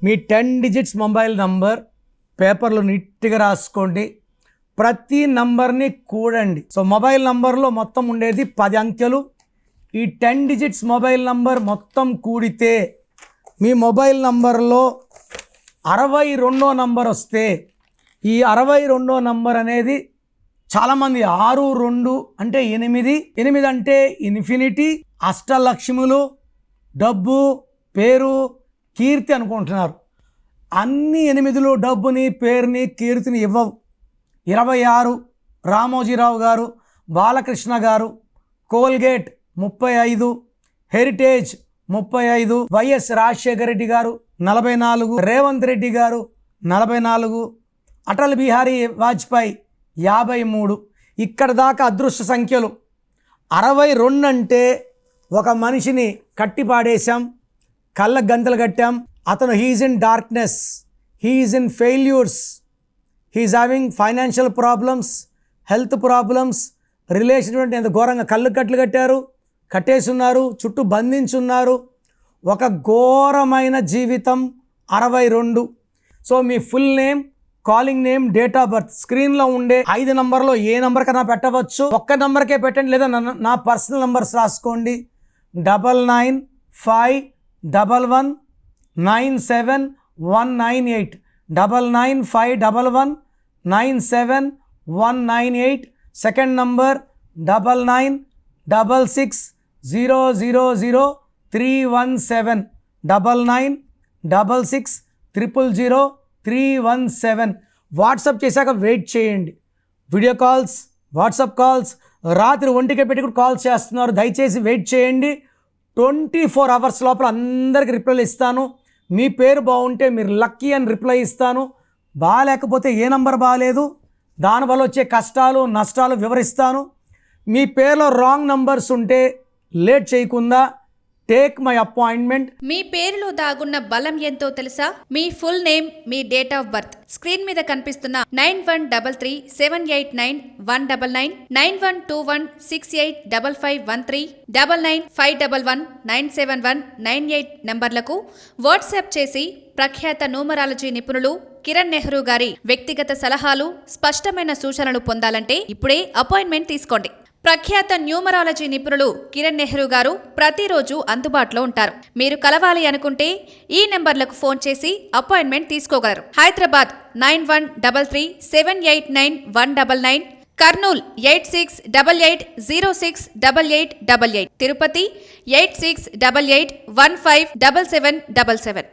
మీ 10 digits mobile number పేపర్లో నీట్గా రాసుకోండి. ప్రతి నంబర్ని కూడండి. సో మొబైల్ నంబర్లో మొత్తం ఉండేది 10 అంకెలు. ఈ 10 డిజిట్స్ మొబైల్ నంబర్ మొత్తం కూడితే మీ మొబైల్ నంబర్లో 62వ నంబర్ వస్తే, ఈ 62వ నంబర్ అనేది చాలామంది 62 అంటే 8, 8 అంటే ఇన్ఫినిటీ, అష్టలక్ష్ములు, డబ్బు, పేరు, కీర్తి అనుకుంటున్నారు. అన్ని 8లు డబ్బుని, పేరుని, కీర్తిని ఇవ్వవు. 26 రామోజీరావు గారు, బాలకృష్ణ గారు, Colgate 35, heritage 35, YS Rajasekhara Reddy గారు 44, రేవంత్ రెడ్డి గారు 44, అటల్ బిహారీ వాజ్పేయి 53. ఇక్కడ దాకా అదృష్ట సంఖ్యలు. 62 అంటే ఒక మనిషిని కట్టి పాడేశాం, కళ్ళ గంతలు కట్టాం. అతను he's in darkness, he's in failures, he's having financial problems, health problems, relation ఎంత ఘోరంగా కళ్ళు కట్లు కట్టారు, కట్టేస్తున్నారు, చుట్టూ బంధించున్నారు. ఒక ఘోరమైన జీవితం 62. So me full name, calling name, date of birth స్క్రీన్లో ఉండే 5 నంబర్లో ఏ నంబర్ కన్నా పెట్టవచ్చు. ఒక్క నంబర్కే పెట్టండి, లేదా నా పర్సనల్ నంబర్స్ రాసుకోండి. 9951197198, 9951197198. Second number 9966000317, 9966000317. వాట్సాప్ చేశాక వెయిట్ చేయండి. వీడియో కాల్స్, వాట్సాప్ కాల్స్ రాత్రి 1కే పెట్టి కూడా కాల్స్ చేస్తున్నారు. దయచేసి వెయిట్ చేయండి. 24 అవర్స్ లోపల అందరికీ రిప్లైలు ఇస్తాను. మీ పేరు బాగుంటే మీరు లక్కీ అని రిప్లై ఇస్తాను. బాగాలేకపోతే ఏ నంబర్ బాగాలేదు, దానివల్ల వచ్చే కష్టాలు నష్టాలు వివరిస్తాను. మీ పేరులో రాంగ్ నంబర్స్ ఉంటే లేట్ చేయకుండా టేక్ మై అపాయింట్మెంట్. మీ పేరులో దాగున్న బలం ఎంతో తెలుసా? మీ ఫుల్ నేమ్, మీ డేట్ ఆఫ్ బర్త్ స్క్రీన్ మీద కనిపిస్తున్న 9133789199, 9121685513, 9951197198 నంబర్లకు వాట్సాప్ చేసి ప్రఖ్యాత న్యూమరాలజీ నిపుణులు కిరణ్ నెహ్రూ గారి వ్యక్తిగత సలహాలు, స్పష్టమైన సూచనలు పొందాలంటే ఇప్పుడే అపాయింట్మెంట్ తీసుకోండి. ప్రఖ్యాత న్యూమరాలజీ నిపుణులు కిరణ్ నెహ్రూ గారు ప్రతిరోజు అందుబాటులో ఉంటారు. మీరు కలవాలి అనుకుంటే ఈ నెంబర్లకు ఫోన్ చేసి అపాయింట్మెంట్ తీసుకోగలరు. హైదరాబాద్ 9133789199, కర్నూల్ 8688068888, తిరుపతి 8688157777.